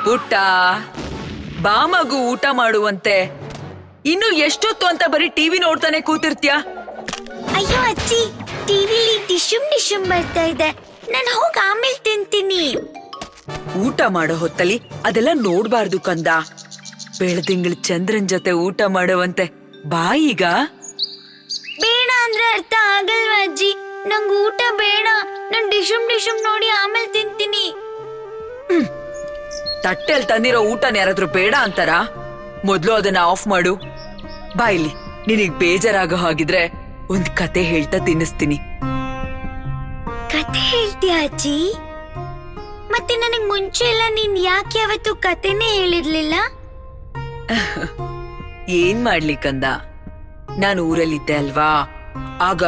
ಪುಟ್ಟ ಬಾ ಮಗು, ಊಟ ಮಾಡುವಂತೆ. ಇನ್ನು ಎಷ್ಟೊತ್ತು ಅಂತ ಬರೀ ಟಿವಿ ನೋಡ್ತಾನೆ ಕೂತಿರ್ತ್ಯಾ? ಅಯ್ಯೋ ಅಜ್ಜಿ, ಟಿವಿಲಿ ಡಿಶುಮ್ ಬರ್ತಾ ಇದೆ. ನಾನು ಹೋಗಿ ಆಮೇಲೆ ತಿಂತೀನಿ. ಊಟ ಮಾಡೋ ಹೊತ್ತಲ್ಲಿ ಅದೆಲ್ಲ ನೋಡ್ಬಾರ್ದು ಕಂದ. ಬೆಳದಿಂಗಳ ಚಂದ್ರನ್ ಜೊತೆ ಊಟ ಮಾಡುವಂತೆ. ಬಾ ಈಗ. ಬೇಡ ಅಂದ್ರೆ ಅರ್ಥ ಆಗಲ್ವಾ ಅಜ್ಜಿ? ನಂಗ್ ಊಟ ಬೇಡ. ನಾನ್ ಡಿಶುಮ್ ನೋಡಿ ಆಮೇಲೆ ತಿಂತೀನಿ. ತಟ್ಟೆಲ್ ತಂದಿರೋ ಊಟನ ಯಾರಾದ್ರೂ ಬೇಡ ಅಂತಾರ? ಮೊದ್ಲು ಅದನ್ನ ಆಫ್ ಮಾಡು. ಬಾ ಇಲ್ಲಿ. ನಿನಗ್ ಬೇಜಾರಾಗೋ ಹಾಗಿದ್ರೆ ಒಂದ್ ಕತೆ ಹೇಳ್ತಾ ತಿನ್ನಿಸ್ತೀನಿ. ಕತೆ ಹೇಳ್ತೀಯ ಅಜ್ಜಿ? ಮತ್ತೆ ನನಗ್ ಮುಂಚೆ ಎಲ್ಲ ನೀನ್ ಯಾಕೆ ಯಾವತ್ತು ಕತೆನೇ ಹೇಳಿರ್ಲಿಲ್ಲ? ಏನ್ ಮಾಡ್ಲಿ ಕಂದ, ನಾನು ಊರಲ್ಲಿದ್ದೆ ಅಲ್ವಾ. ಆಗ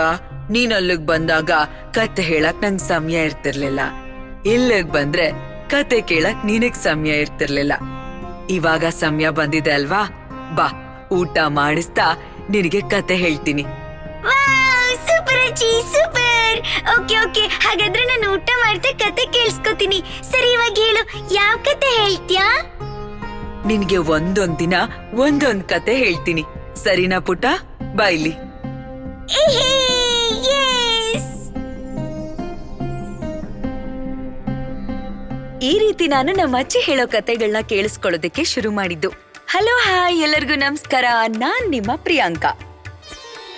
ನೀನ್ ಅಲ್ಲಿಗ್ ಬಂದಾಗ ಕತೆ ಹೇಳಕ್ ನಂಗ್ ಸಮಯ ಇರ್ತಿರ್ಲಿಲ್ಲ. ಇಲ್ಲಿಗ್ ಬಂದ್ರೆ ಕತೆ ಕೇಳಕ್ ನಿನಗ್ ಸಮಯ ಇರ್ತಿರ್ಲಿಲ್ಲ. ಇವಾಗ ಸಮಯ ಬಂದಿದೆ ಅಲ್ವಾ, ಬಾ ಊಟ ಮಾಡಿಸ್ತಾ ನಿನಗೆ ಕತೆ ಹೇಳ್ತೀನಿ. ಸೂಪರ್ ಅಜ್ಜಿ, ಸೂಪರ್. ಓಕೆ, ಹಾಗಾದ್ರೆ ನಾನು ಊಟ ಮಾಡ್ತಾ ಕತೆ ಕೇಳಿಸ್ಕೊತೀನಿ. ಸರಿ, ಇವಾಗ ಹೇಳು, ಯಾವ ಕತೆ ಹೇಳ್ತೀಯಾ? ನಿನ್ಗೆ ಒಂದೊಂದ್ ದಿನ ಒಂದೊಂದ್ ಕತೆ ಹೇಳ್ತೀನಿ. ಸರಿನಾ ಪುಟ್ಟ? ಬಾ ಇಲ್ಲಿ. ಈ ರೀತಿ ನಾನು ನಮ್ಮ ಅಜ್ಜಿ ಹೇಳೋ ಕತೆಗಳನ್ನ ಕೇಳಿಸ್ಕೊಳ್ಳೋದಕ್ಕೆ ಶುರು ಮಾಡಿದ್ದು. ಹಲೋ, ಹಾಯ್, ಎಲ್ಲರಿಗೂ ನಮಸ್ಕಾರ. ನಾನ್ ನಿಮ್ಮ ಪ್ರಿಯಾಂಕಾ.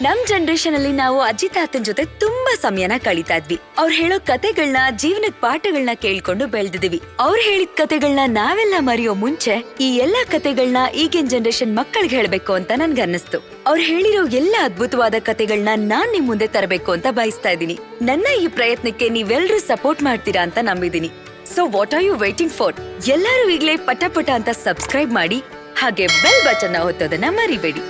ನಮ್ ಜನರೇಷನ್ ಅಲ್ಲಿ ನಾವು ಅಜ್ಜಿ ತಾತನ್ ಜೊತೆ ತುಂಬಾ ಸಮಯನ ಕಳೀತಾ ಇದ್ವಿ. ಅವ್ರು ಹೇಳೋ ಕತೆಗಳನ್ನ, ಜೀವನದ ಪಾಠಗಳನ್ನ ಕೇಳ್ಕೊಂಡು ಬೆಳೆದಿದೀವಿ. ಅವ್ರು ಹೇಳಿದ ಕತೆಗಳನ್ನ ನಾವೆಲ್ಲ ಮರೆಯೋ ಮುಂಚೆ ಈ ಎಲ್ಲಾ ಕತೆಗಳನ್ನ ಈಗಿನ ಜನರೇಷನ್ ಮಕ್ಕಳಿಗೆ ಹೇಳ್ಬೇಕು ಅಂತ ನನ್ಗೆ ಅನ್ನಿಸ್ತು. ಅವ್ರು ಹೇಳಿರೋ ಎಲ್ಲಾ ಅದ್ಭುತವಾದ ಕತೆಗಳನ್ನ ನಾನ್ ನಿಮ್ ಮುಂದೆ ತರಬೇಕು ಅಂತ ಬಯಸ್ತಾ ಇದ್ದೀನಿ. ನನ್ನ ಈ ಪ್ರಯತ್ನಕ್ಕೆ ನೀವೆಲ್ಲರೂ ಸಪೋರ್ಟ್ ಮಾಡ್ತೀರಾ ಅಂತ ನಂಬಿದೀನಿ. So what are you waiting for? ಎಲ್ಲರೂ ಈಗ್ಲೇ ಪಟ ಅಂತ ಸಬ್ಸ್ಕ್ರೈಬ್ ಮಾಡಿ, ಹಾಗೆ ಬೆಲ್ ಬಟನ್ ಒತ್ತೋದನ್ನ ಮರಿಬೇಡಿ.